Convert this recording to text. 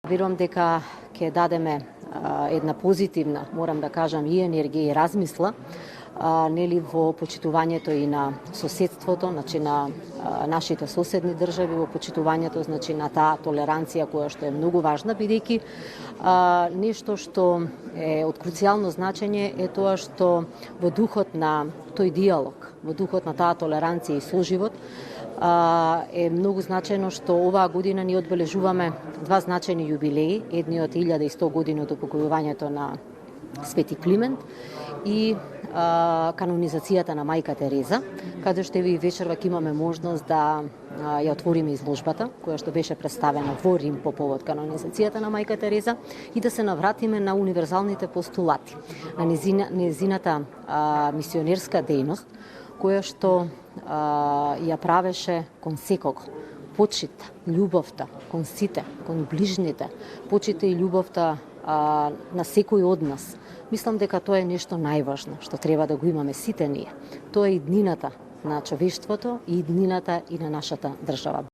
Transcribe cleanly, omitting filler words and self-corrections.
Верувам дека ќе дадеме една позитивна, морам да кажам, и енергија и размисла нели во почитувањето и на соседството, значи на нашите соседни држави, во почитувањето значи на таа толеранција која што е многу важна, бидејќи нешто што е од круцијално значење е тоа што во духот на тој диалог, во духот на таа толеранција и соживот, е многу значајно што оваа година ни одбележуваме два значајни јубилеи, едниот 1100 години од упокојувањето на Свети Климент и канонизацијата на Мајка Тереза, каде што и вечерва ќе имаме можност да ја отвориме изложбата, која што беше представена во Рим по повод канонизацијата на Мајка Тереза и да се навратиме на универзалните постулати, на незината мисионерска дејност, која што ја правеше кон секого. Почит, љубовта кон сите, кон ближните, почита и љубовта на секој од нас. Мислам дека тоа е нешто најважно што треба да го имаме сите ние. Тоа е иднината на човештвото и иднината и на нашата држава.